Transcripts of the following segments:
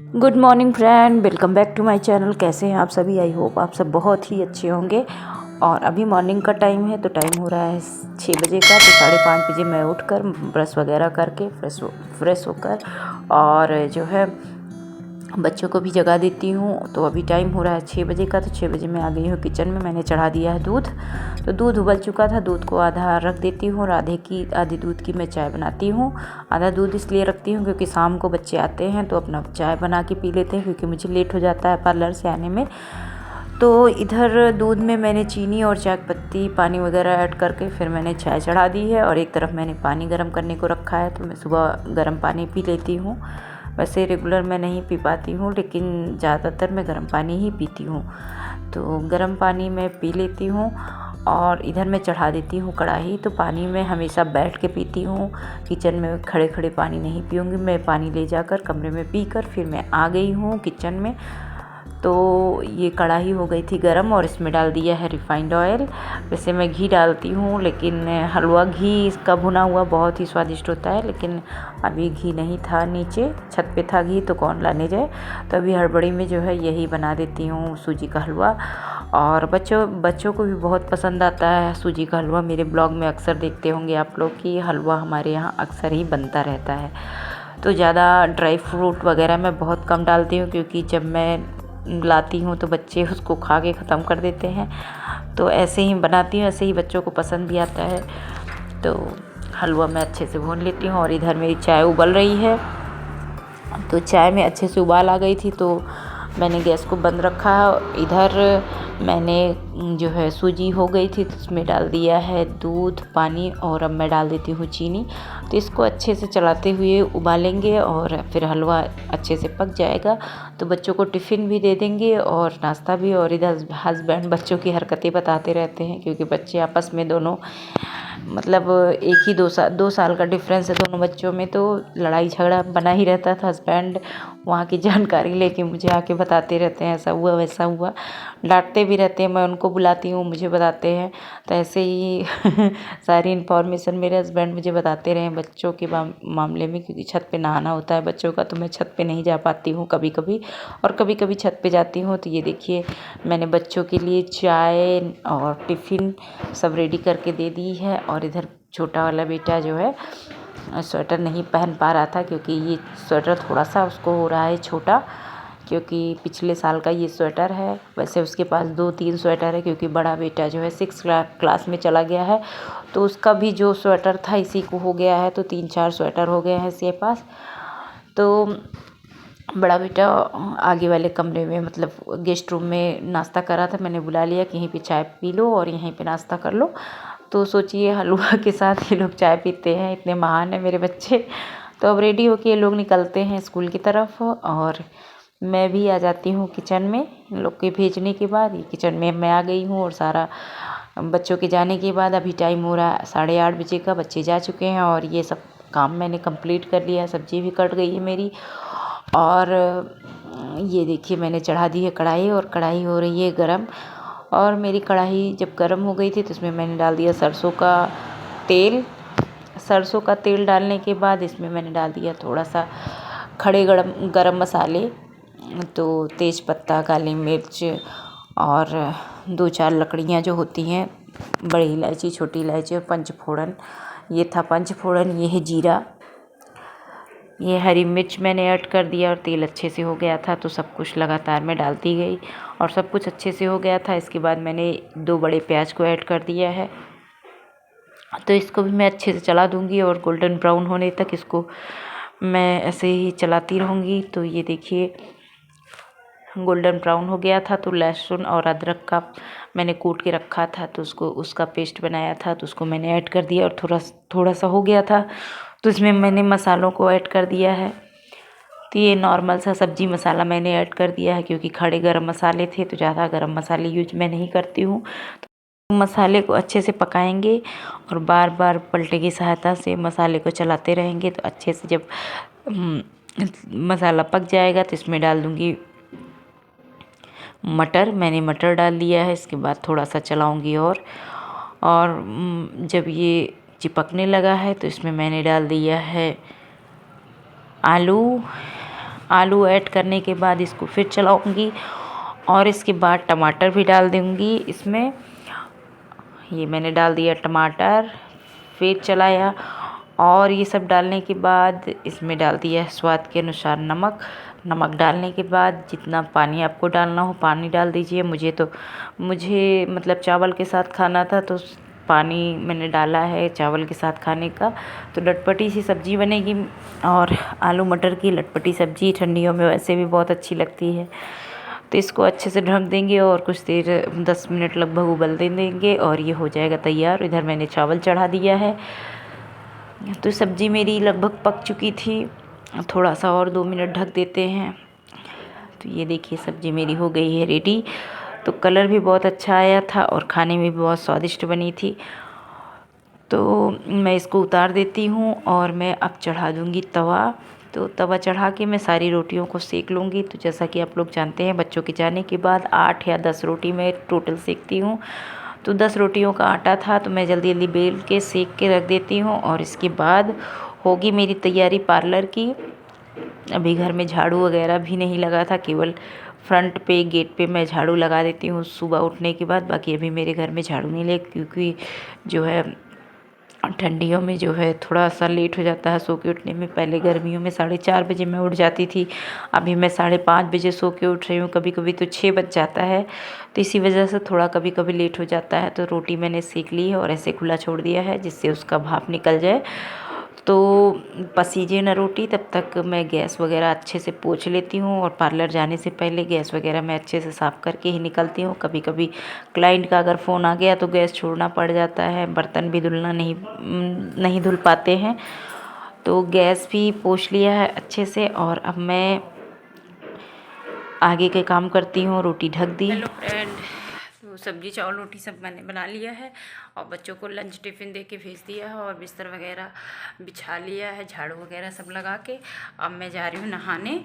Good morning friend, welcome back to my channel. कैसे हैं आप सभी? आई होप आप सब बहुत ही अच्छे होंगे। और अभी मॉर्निंग का टाइम है, तो टाइम हो रहा है 6 बजे का। तो 5:30 बजे मैं उठकर ब्रश वगैरह करके फ्रेश होकर और जो है बच्चों को भी जगा देती हूँ। तो अभी टाइम हो रहा है 6 बजे का। तो 6 बजे मैं आ गई हूँ किचन में। मैंने चढ़ा दिया है दूध। तो दूध उबल चुका था, दूध को आधा रख देती हूँ और आधी दूध की मैं चाय बनाती हूँ। आधा दूध इसलिए रखती हूँ क्योंकि शाम को बच्चे आते हैं तो अपना चाय बना के पी लेते हैं, क्योंकि मुझे लेट हो जाता है पार्लर से आने में। तो इधर दूध में मैंने चीनी और चाय पत्ती पानी वगैरह ऐड करके फिर मैंने चाय चढ़ा दी है। और एक तरफ मैंने पानी गर्म करने को रखा है। तो मैं सुबह गर्म पानी पी लेती हूँ। वैसे रेगुलर मैं नहीं पी पाती हूँ, लेकिन ज़्यादातर मैं गर्म पानी ही पीती हूँ। तो गर्म पानी मैं पी लेती हूँ। और इधर मैं चढ़ा देती हूँ कढ़ाई। तो पानी मैं हमेशा बैठ के पीती हूँ, किचन में खड़े खड़े पानी नहीं पीऊँगी। मैं पानी ले जाकर कमरे में पीकर फिर मैं आ गई हूँ किचन में। तो ये कढ़ाई हो गई थी गरम और इसमें डाल दिया है रिफाइंड ऑयल। वैसे मैं घी डालती हूँ, लेकिन हलवा घी इसका भुना हुआ बहुत ही स्वादिष्ट होता है। लेकिन अभी घी नहीं था, नीचे छत पे था घी, तो कौन लाने जाए। तो अभी हड़बड़ी में जो है यही बना देती हूँ, सूजी का हलवा। और बच्चों को भी बहुत पसंद आता है सूजी का हलवा। मेरे ब्लॉग में अक्सर देखते होंगे आप लोग कि हलवा हमारे यहाँ अक्सर ही बनता रहता है। तो ज़्यादा ड्राई फ्रूट वगैरह मैं बहुत कम डालती हूँ, क्योंकि जब मैं लाती हूँ तो बच्चे उसको खा के ख़त्म कर देते हैं। तो ऐसे ही बनाती हूँ, ऐसे ही बच्चों को पसंद भी आता है। तो हलवा मैं अच्छे से भून लेती हूँ। और इधर मेरी चाय उबल रही है। तो चाय में अच्छे से उबाल आ गई थी, तो मैंने गैस को बंद रखा। इधर मैंने जो है सूजी हो गई थी, तो उसमें डाल दिया है दूध पानी और अब मैं डाल देती हूँ चीनी। तो इसको अच्छे से चलाते हुए उबालेंगे और फिर हलवा अच्छे से पक जाएगा। तो बच्चों को टिफ़िन भी दे देंगे और नाश्ता भी। और इधर हस्बैंड बच्चों की हरकतें बताते रहते हैं, क्योंकि बच्चे आपस में दोनों मतलब एक ही 2 साल का डिफरेंस है दोनों बच्चों में। तो लड़ाई झगड़ा बना ही रहता था। हस्बैंड वहाँ की जानकारी लेके मुझे आके बताते रहते हैं, ऐसा हुआ वैसा हुआ। डांटते भी रहते हैं, मैं उनको बुलाती हूँ, मुझे बताते हैं। तो ऐसे ही सारी इन्फॉर्मेशन मेरे हस्बैंड मुझे बताते रहे बच्चों के मामले में, क्योंकि छत पे नहाना होता है बच्चों का। तो मैं छत पे नहीं जा पाती हूँ कभी कभी, और कभी कभी छत पे जाती हूँ। तो ये देखिए, मैंने बच्चों के लिए चाय और टिफ़िन सब रेडी करके दे दी है। और इधर छोटा वाला बेटा जो है स्वेटर नहीं पहन पा रहा था, क्योंकि ये स्वेटर थोड़ा सा उसको हो रहा है छोटा, क्योंकि पिछले साल का ये स्वेटर है। वैसे उसके पास 2-3 स्वेटर है, क्योंकि बड़ा बेटा जो है 6 क्लास में चला गया है। तो उसका भी जो स्वेटर था इसी को हो गया है। तो 3-4 स्वेटर हो गए हैं इसके पास। तो बड़ा बेटा आगे वाले कमरे में मतलब गेस्ट रूम में नाश्ता कर रहा था। मैंने बुला लिया कि यहीं पे चाय पी लो और यहीं पे नाश्ता कर लो। तो सोचिए हलवा के साथ ये लोग चाय पीते हैं, इतने महान है मेरे बच्चे। तो अब रेडी होके ये लोग निकलते हैं स्कूल की तरफ, और मैं भी आ जाती हूँ किचन में। इन लोग के भेजने के बाद ये किचन में मैं आ गई हूँ। और सारा बच्चों के जाने के बाद अभी टाइम हो रहा है 8:30 बजे का, बच्चे जा चुके हैं और ये सब काम मैंने कंप्लीट कर लिया है। सब्जी भी कट गई है मेरी। और ये देखिए मैंने चढ़ा दी है कढ़ाई, और कढ़ाई हो रही है गरम। और मेरी कढ़ाई जब गरम हो गई थी तो इसमें मैंने डाल दिया सरसों का तेल। सरसों का तेल डालने के बाद इसमें मैंने डाल दिया थोड़ा सा खड़े गरम मसाले। तो तेज पत्ता, काली मिर्च और 2-4 लकड़ियाँ जो होती हैं, बड़ी इलायची, छोटी इलायची और पंचफोड़न। ये था पंचफोड़न, ये है जीरा, ये हरी मिर्च मैंने ऐड कर दिया। और तेल अच्छे से हो गया था, तो सब कुछ लगातार मैं डालती गई और सब कुछ अच्छे से हो गया था। इसके बाद मैंने 2 बड़े प्याज को ऐड कर दिया है। तो इसको भी मैं अच्छे से चला दूंगी और गोल्डन ब्राउन होने तक इसको मैं ऐसे ही चलाती रहूँगी। तो ये देखिए गोल्डन ब्राउन हो गया था। तो लहसुन और अदरक का मैंने कूट के रखा था, तो उसका पेस्ट बनाया था, तो उसको मैंने ऐड कर दिया। और थोड़ा सा हो गया था, तो इसमें मैंने मसालों को ऐड कर दिया है। तो ये नॉर्मल सा सब्जी मसाला मैंने ऐड कर दिया है, क्योंकि खड़े गरम मसाले थे तो ज़्यादा गरम मसाले यूज मैं नहीं करती हूँ। तो मसाले को अच्छे से पकाएंगे और बार बार पलटे की सहायता से मसाले को चलाते रहेंगे। तो अच्छे से जब मसाला पक जाएगा तो इसमें डाल दूँगी मटर। मैंने मटर डाल दिया है। इसके बाद थोड़ा सा चलाऊँगी और जब ये चिपकने लगा है तो इसमें मैंने डाल दिया है आलू आलू ऐड करने के बाद इसको फिर चलाऊँगी और इसके बाद टमाटर भी डाल दूँगी इसमें। ये मैंने डाल दिया टमाटर, फिर चलाया और ये सब डालने के बाद इसमें डाल दिया स्वाद के अनुसार नमक। नमक डालने के बाद जितना पानी आपको डालना हो पानी डाल दीजिए। मुझे मतलब चावल के साथ खाना था तो पानी मैंने डाला है चावल के साथ खाने का, तो लटपटी सी सब्ज़ी बनेगी। और आलू मटर की लटपटी सब्ज़ी ठंडियों में वैसे भी बहुत अच्छी लगती है। तो इसको अच्छे से ढक देंगे और कुछ देर 10 मिनट लगभग उबलने देंगे और ये हो जाएगा तैयार। इधर मैंने चावल चढ़ा दिया है। तो सब्ज़ी मेरी लगभग पक चुकी थी, थोड़ा सा और 2 मिनट ढक देते हैं। तो ये देखिए सब्ज़ी मेरी हो गई है रेडी। तो कलर भी बहुत अच्छा आया था और खाने में भी बहुत स्वादिष्ट बनी थी। तो मैं इसको उतार देती हूँ और मैं अब चढ़ा दूँगी तवा। तो तवा चढ़ा के मैं सारी रोटियों को सेक लूँगी। तो जैसा कि आप लोग जानते हैं बच्चों के जाने के बाद 8 या 10 रोटी मैं टोटल सेकती हूँ। तो 10 रोटियों का आटा था तो मैं जल्दी जल्दी बेल के सेक के रख देती हूँ और इसके बाद होगी मेरी तैयारी पार्लर की। अभी घर में झाड़ू वगैरह भी नहीं लगा था, केवल फ्रंट पे गेट पे मैं झाड़ू लगा देती हूँ सुबह उठने के बाद। बाकी अभी मेरे घर में झाड़ू नहीं लगे क्योंकि जो है ठंडियों में जो है थोड़ा सा लेट हो जाता है सो के उठने में। पहले गर्मियों में 4:30 बजे मैं उठ जाती थी, अभी मैं 5:30 बजे सो के उठ रही हूँ। कभी कभी तो 6 बज जाता है, तो इसी वजह से थोड़ा कभी कभी लेट हो जाता है। तो रोटी मैंने सेक ली है और ऐसे खुला छोड़ दिया है जिससे उसका भाप निकल जाए। तो पसीजे न रोटी तब तक मैं गैस वगैरह अच्छे से पोंछ लेती हूँ और पार्लर जाने से पहले गैस वगैरह मैं अच्छे से साफ़ करके ही निकलती हूँ। कभी कभी क्लाइंट का अगर फ़ोन आ गया तो गैस छोड़ना पड़ जाता है, बर्तन भी धुलना नहीं धुल पाते हैं। तो गैस भी पोंछ लिया है अच्छे से और अब मैं आगे के काम करती हूँ। रोटी ढक दी। हेलो फ्रेंड, तो सब्जी चावल रोटी सब मैंने बना लिया है और बच्चों को लंच टिफ़िन दे के भेज दिया है और बिस्तर वगैरह बिछा लिया है, झाड़ू वगैरह सब लगा के। अब मैं जा रही हूँ नहाने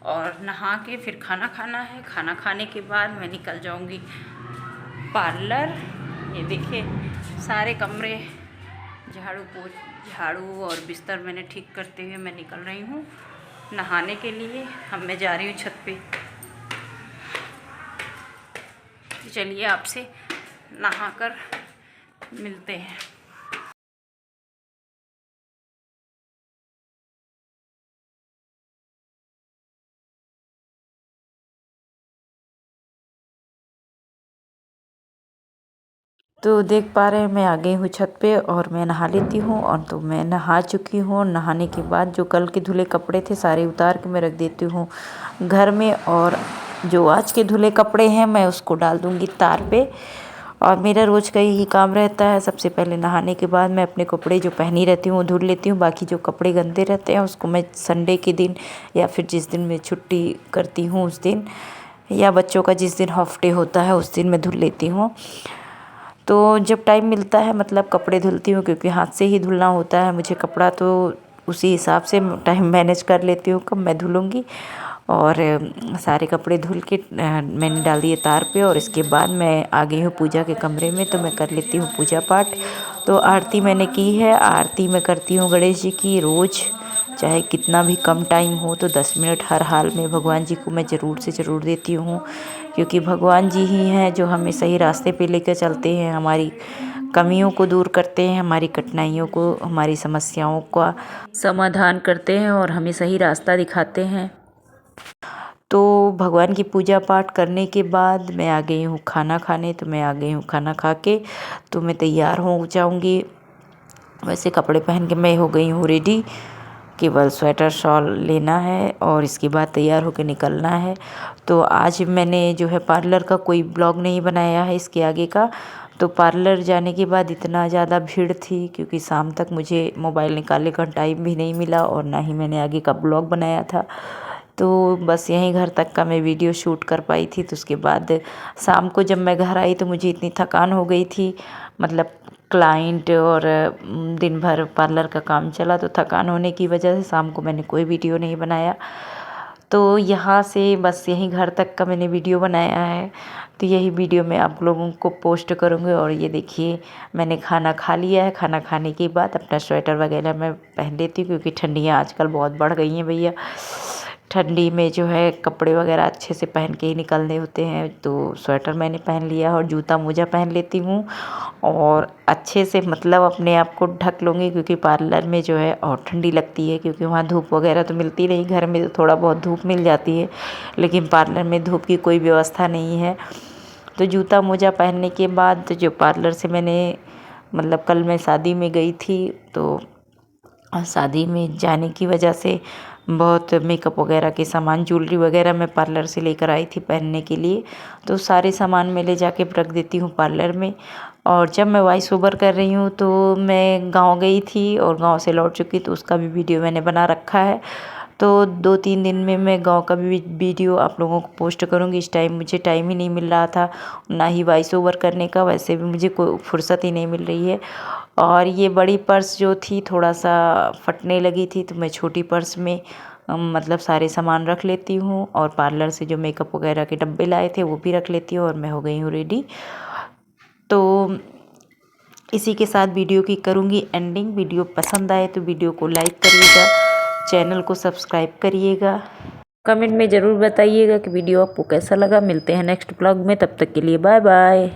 और नहा के फिर खाना खाना है। खाना खाने के बाद मैं निकल जाऊँगी पार्लर। ये देखिए सारे कमरे झाड़ू और बिस्तर मैंने ठीक करते हुए मैं निकल रही हूँ नहाने के लिए। अब मैं जा रही हूँ छत पे। चलिए आपसे नहाकर मिलते हैं। तो देख पा रहे हैं मैं आ गई हूँ छत पे और मैं नहा लेती हूँ। और तो मैं नहा चुकी हूँ। नहाने के बाद जो कल के धुले कपड़े थे सारे उतार के मैं रख देती हूँ घर में, और जो आज के धुले कपड़े हैं मैं उसको डाल दूँगी तार पे। और मेरा रोज़ का यही काम रहता है, सबसे पहले नहाने के बाद मैं अपने कपड़े जो पहनी रहती हूँ वो धुल लेती हूँ। बाकी जो कपड़े गंदे रहते हैं उसको मैं संडे के दिन या फिर जिस दिन मैं छुट्टी करती हूँ उस दिन, या बच्चों का जिस दिन हाफ डे होता है उस दिन मैं धुल लेती हूँ। तो जब टाइम मिलता है मतलब कपड़े धुलती हूँ, क्योंकि हाथ से ही धुलना होता है मुझे कपड़ा, तो उसी हिसाब से टाइम मैनेज कर लेती हूँ कब मैं धुलूँगी। और सारे कपड़े धुल के मैंने डाल दिए तार पे और इसके बाद मैं आ गई हूँ पूजा के कमरे में। तो मैं कर लेती हूँ पूजा पाठ। तो आरती मैंने की है। आरती मैं करती हूँ गणेश जी की रोज़, चाहे कितना भी कम टाइम हो तो 10 मिनट हर हाल में भगवान जी को मैं ज़रूर से ज़रूर देती हूँ। क्योंकि भगवान जी ही हैं जो हमें सही रास्ते पे लेकर चलते हैं, हमारी कमियों को दूर करते हैं, हमारी कठिनाइयों को, हमारी समस्याओं का समाधान करते हैं और हमें सही रास्ता दिखाते हैं। तो भगवान की पूजा पाठ करने के बाद मैं आ गई हूँ खाना खाने। तो मैं आ गई हूँ खाना खा के, तो मैं तैयार हो जाऊँगी। वैसे कपड़े पहन के मैं हो गई हूँ रेडी, केवल स्वेटर शॉल लेना है और इसके बाद तैयार होकर निकलना है। तो आज मैंने जो है पार्लर का कोई ब्लॉग नहीं बनाया है इसके आगे का। तो पार्लर जाने के बाद इतना ज़्यादा भीड़ थी क्योंकि शाम तक मुझे मोबाइल निकालने का टाइम भी नहीं मिला और ना ही मैंने आगे का ब्लॉग बनाया था। तो बस यहीं घर तक का मैं वीडियो शूट कर पाई थी। तो उसके बाद शाम को जब मैं घर आई तो मुझे इतनी थकान हो गई थी, मतलब क्लाइंट और दिन भर पार्लर का काम चला, तो थकान होने की वजह से शाम को मैंने कोई वीडियो नहीं बनाया। तो यहाँ से बस यहीं घर तक का मैंने वीडियो बनाया है। तो यही वीडियो मैं आप लोगों को पोस्ट करूँगी। और ये देखिए मैंने खाना खा लिया है। खाना खाने के बाद अपना स्वेटर वगैरह मैं पहन लेती हूँ क्योंकि ठंडियाँ आजकल बहुत बढ़ गई हैं भैया। ठंडी में जो है कपड़े वगैरह अच्छे से पहन के ही निकलने होते हैं, तो स्वेटर मैंने पहन लिया और जूता मोजा पहन लेती हूँ और अच्छे से मतलब अपने आप को ढक लूँगी, क्योंकि पार्लर में जो है और ठंडी लगती है, क्योंकि वहाँ धूप वगैरह तो मिलती नहीं। घर में तो थोड़ा बहुत धूप मिल जाती है, लेकिन पार्लर में धूप की कोई व्यवस्था नहीं है। तो जूता मोजा पहनने के बाद जो पार्लर से मैंने मतलब कल मैं शादी में गई थी, तो शादी में जाने की वजह से बहुत मेकअप वगैरह के सामान, ज्वेलरी वगैरह मैं पार्लर से लेकर आई थी पहनने के लिए। तो सारे सामान मैं ले जाके रख देती हूँ पार्लर में। और जब मैं वॉइस ओवर कर रही हूँ तो मैं गांव गई थी और गांव से लौट चुकी, तो उसका भी वीडियो मैंने बना रखा है। तो 2-3 दिन में मैं गांव का भी वीडियो आप लोगों को पोस्ट करूंगी। इस टाइम मुझे टाइम ही नहीं मिल रहा था, ना ही वॉइस ओवर करने का, वैसे भी मुझे कोई फुर्सत ही नहीं मिल रही है। और ये बड़ी पर्स जो थी थोड़ा सा फटने लगी थी, तो मैं छोटी पर्स में मतलब सारे सामान रख लेती हूँ और पार्लर से जो मेकअप वगैरह के डब्बे लाए थे वो भी रख लेती हूँ और मैं हो गई हूँ रेडी। तो इसी के साथ वीडियो की करूँगी एंडिंग। वीडियो पसंद आए तो वीडियो को लाइक करिएगा, चैनल को सब्सक्राइब करिएगा, कमेंट में ज़रूर बताइएगा कि वीडियो आपको कैसा लगा। मिलते हैं नेक्स्ट ब्लॉग में, तब तक के लिए बाय बाय।